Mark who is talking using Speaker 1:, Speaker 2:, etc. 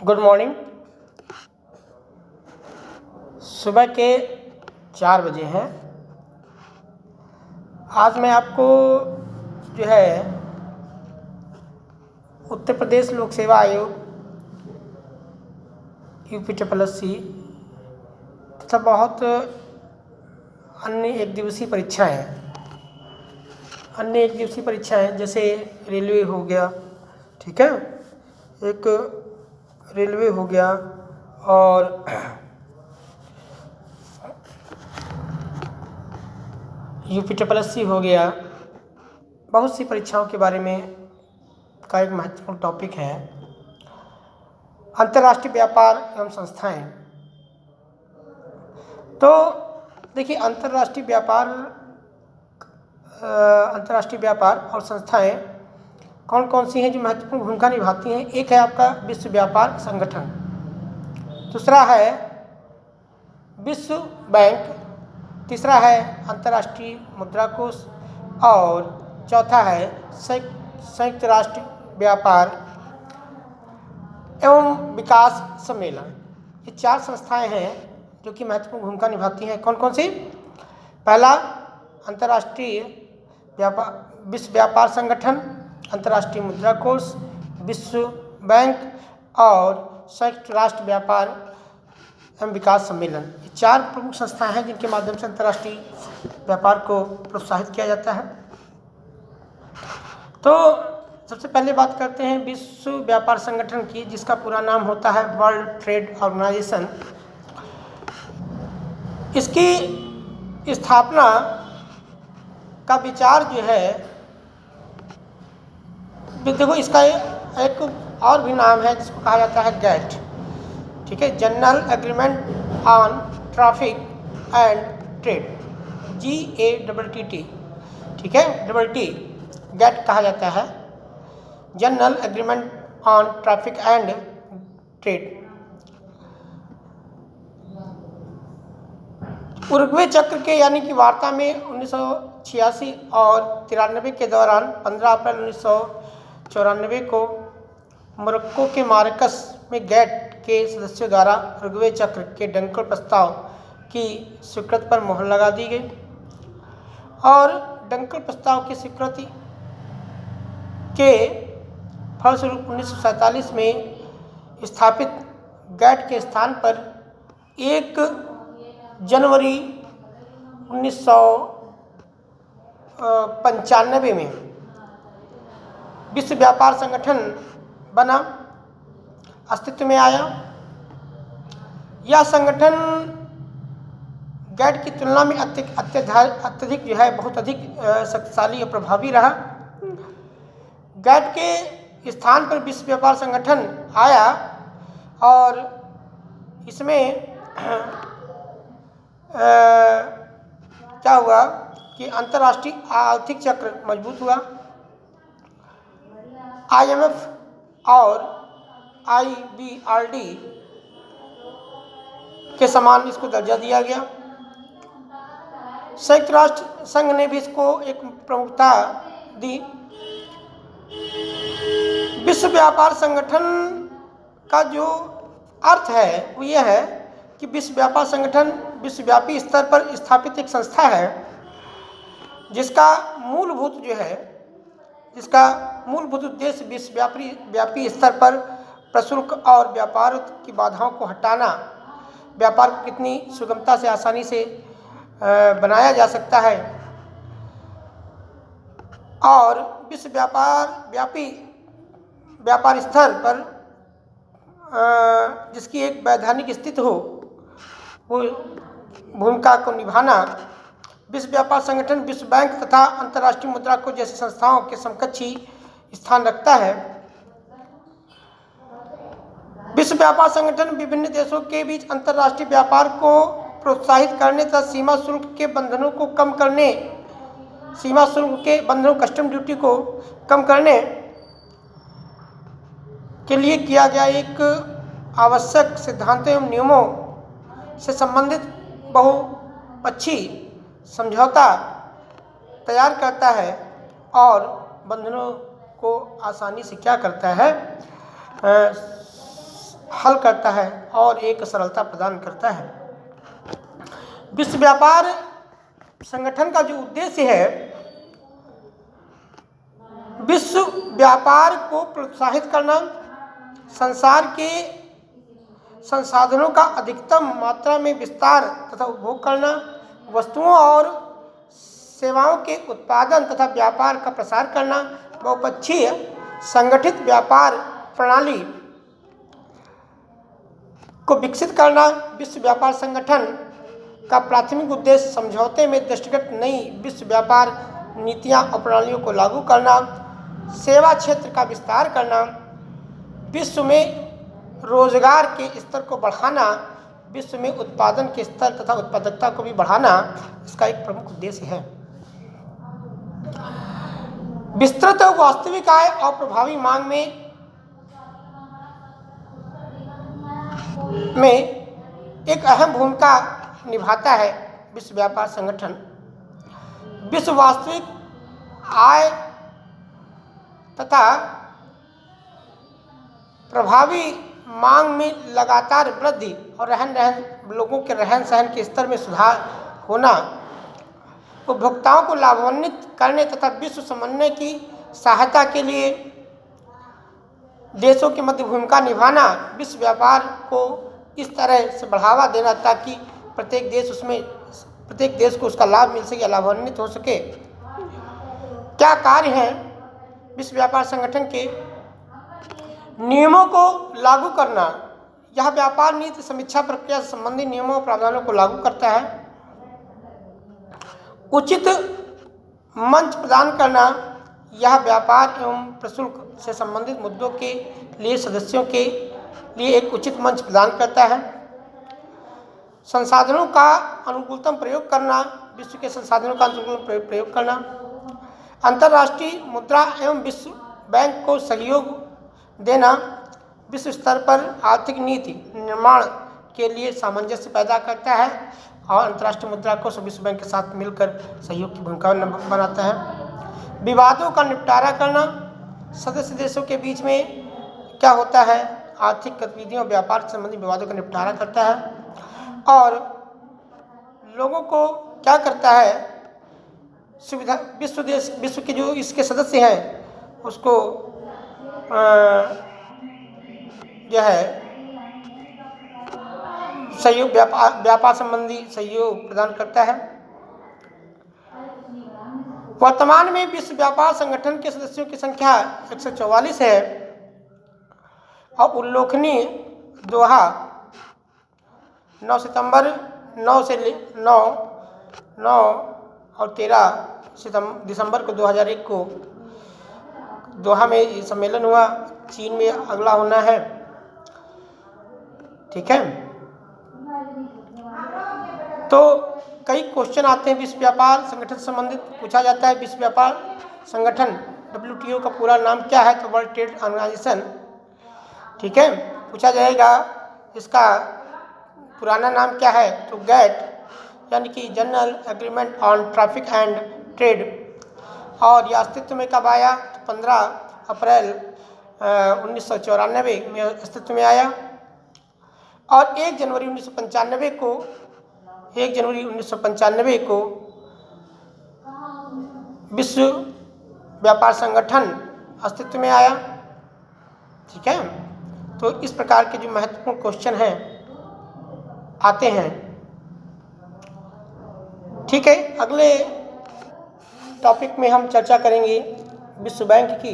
Speaker 1: Good morning. सुबह के 4 बजे हैं। आज मैं आपको जो है उत्तर प्रदेश लोक सेवा आयोग UPSSC तथा बहुत अन्य एक दिवसीय परीक्षाएं जैसे रेलवे हो गया, ठीक है, एक रेलवे हो गया और UPSSC हो गया, बहुत सी परीक्षाओं के बारे में का एक महत्वपूर्ण टॉपिक है अंतर्राष्ट्रीय व्यापार एवं संस्थाएं। तो देखिए, अंतर्राष्ट्रीय व्यापार और संस्थाएं कौन कौन सी हैं जो महत्वपूर्ण भूमिका निभाती हैं। एक है आपका विश्व व्यापार संगठन, दूसरा है विश्व बैंक, तीसरा है अंतर्राष्ट्रीय मुद्रा कोष और चौथा है संयुक्त राष्ट्र व्यापार एवं विकास सम्मेलन। ये 4 संस्थाएं हैं जो कि महत्वपूर्ण भूमिका निभाती हैं। कौन कौन सी? पहला अंतर्राष्ट्रीय विश्व व्यापार संगठन, अंतर्राष्ट्रीय मुद्रा कोष, विश्व बैंक और संयुक्त राष्ट्र व्यापार एवं विकास सम्मेलन। ये 4 प्रमुख संस्थाएं हैं जिनके माध्यम से अंतर्राष्ट्रीय व्यापार को प्रोत्साहित किया जाता है। तो सबसे पहले बात करते हैं विश्व व्यापार संगठन की, जिसका पूरा नाम होता है वर्ल्ड ट्रेड ऑर्गेनाइजेशन। इसकी स्थापना का विचार जो है, देखो इसका एक और भी नाम है जिसको कहा जाता है गैट, ठीक है, general agreement on traffic and trade, GATT, ठीक है, TTT, गैट कहा जाता है, general agreement on traffic and trade. Uruguay चक्र के यानी कि वार्ता में 1986 और 93 के दौरान 15 अप्रैल 1994 को मोरक्को के मारकस में गैट के सदस्यों द्वारा उरुग्वे चक्र के डंकल प्रस्ताव की स्वीकृति पर मोहर लगा दी गई और डंकल प्रस्ताव की स्वीकृति के फलस्वरूप 1947 में स्थापित गैट के स्थान पर 1 जनवरी 1995 में विश्व व्यापार संगठन बना, अस्तित्व में आया। यह संगठन गैट की तुलना में अत्यधिक जो है बहुत अधिक शक्तिशाली और प्रभावी रहा। गैट के स्थान पर विश्व व्यापार संगठन आया और इसमें क्या हुआ कि अंतर्राष्ट्रीय आर्थिक चक्र मजबूत हुआ। IMF और IBRD के समान इसको दर्जा दिया गया। संयुक्त राष्ट्र संघ ने भी इसको एक प्रमुखता दी। विश्व व्यापार संगठन का जो अर्थ है वो यह है कि विश्व व्यापार संगठन विश्वव्यापी स्तर पर स्थापित एक संस्था है जिसका मूलभूत उद्देश्य विश्वव्यापी स्तर पर प्रशुल्क और व्यापार की बाधाओं को हटाना, व्यापार को कितनी सुगमता से आसानी से बनाया जा सकता है और विश्व व्यापार स्तर पर जिसकी एक वैधानिक स्थिति हो, वो भूमिका को निभाना। विश्व व्यापार संगठन विश्व बैंक तथा अंतर्राष्ट्रीय मुद्रा कोष जैसी संस्थाओं के समकक्षी स्थान रखता है। विश्व व्यापार संगठन विभिन्न देशों के बीच अंतर्राष्ट्रीय व्यापार को प्रोत्साहित करने तथा सीमा शुल्क के बंधनों, कस्टम ड्यूटी को कम करने के लिए किया गया एक आवश्यक सिद्धांतों एवं नियमों से संबंधित बहुपक्षीय समझौता तैयार करता है और बंधनों को आसानी से क्या करता है, हल करता है और एक सरलता प्रदान करता है। विश्व व्यापार संगठन का जो उद्देश्य है, विश्व व्यापार को प्रोत्साहित करना, संसार के संसाधनों का अधिकतम मात्रा में विस्तार तथा उपभोग करना, वस्तुओं और सेवाओं के उत्पादन तथा व्यापार का प्रसार करना, बहुपक्षीय संगठित व्यापार प्रणाली को विकसित करना। विश्व व्यापार संगठन का प्राथमिक उद्देश्य समझौते में दृष्टिगत नई विश्व व्यापार नीतियां और प्रणालियों को लागू करना, सेवा क्षेत्र का विस्तार करना, विश्व में रोजगार के स्तर को बढ़ाना, विश्व में उत्पादन के स्तर तथा उत्पादकता को भी बढ़ाना इसका एक प्रमुख उद्देश्य है। विस्तृत वास्तविक आय और प्रभावी मांग में एक अहम भूमिका निभाता है विश्व व्यापार संगठन। विश्व वास्तविक आय तथा प्रभावी मांग में लगातार वृद्धि और लोगों के रहन सहन के स्तर में सुधार होना, उपभोक्ताओं को लाभान्वित करने तथा विश्व समन्वय की सहायता के लिए देशों के मध्य भूमिका निभाना, विश्व व्यापार को इस तरह से बढ़ावा देना ताकि प्रत्येक देश को उसका लाभ मिल सके, लाभान्वित हो सके। क्या कार्य हैं विश्व व्यापार संगठन के? नियमों को लागू करना, यह व्यापार नीति समीक्षा प्रक्रिया से संबंधित नियमों और प्रावधानों को लागू करता है। उचित मंच प्रदान करना, यह व्यापार एवं प्रशुल्क से संबंधित मुद्दों के लिए सदस्यों के लिए एक उचित मंच प्रदान करता है। संसाधनों का अनुकूलतम प्रयोग करना, विश्व के संसाधनों का अनुकूल प्रयोग करना, अंतर्राष्ट्रीय मुद्रा एवं विश्व बैंक को सहयोग देना, विश्व स्तर पर आर्थिक नीति निर्माण के लिए सामंजस्य पैदा करता है और अंतर्राष्ट्रीय मुद्रा कोष विश्व बैंक के साथ मिलकर सहयोग की भूमिका बनाता है। विवादों का निपटारा करना, सदस्य देशों के बीच में क्या होता है, आर्थिक गतिविधियों व्यापार से संबंधित विवादों का निपटारा करता है और लोगों को क्या करता है, सुविधा विश्व के जो इसके सदस्य हैं उसको जो है सहयोग व्यापार संबंधी सहयोग प्रदान करता है। वर्तमान में विश्व व्यापार संगठन के सदस्यों की संख्या 144 है और उल्लेखनीय दोहा 9 सितंबर 9 और 13 दिसंबर को 2001 को दोहा में ये सम्मेलन हुआ। चीन में अगला होना है। ठीक है, तो कई क्वेश्चन आते हैं विश्व व्यापार संगठन से संबंधित पूछा जाता है। विश्व व्यापार संगठन WTO का पूरा नाम क्या है? तो वर्ल्ड ट्रेड ऑर्गेनाइजेशन। ठीक है, पूछा जाएगा इसका पुराना नाम क्या है? तो GATT यानी कि general agreement on traffic and trade. और यह अस्तित्व में कब आया? तो 15 अप्रैल 1994 में अस्तित्व में आया और 1 जनवरी 1995 को विश्व व्यापार संगठन अस्तित्व में आया। ठीक है, तो इस प्रकार के जो महत्वपूर्ण क्वेश्चन हैं आते हैं। ठीक है, अगले टॉपिक में हम चर्चा करेंगे विश्व बैंक की।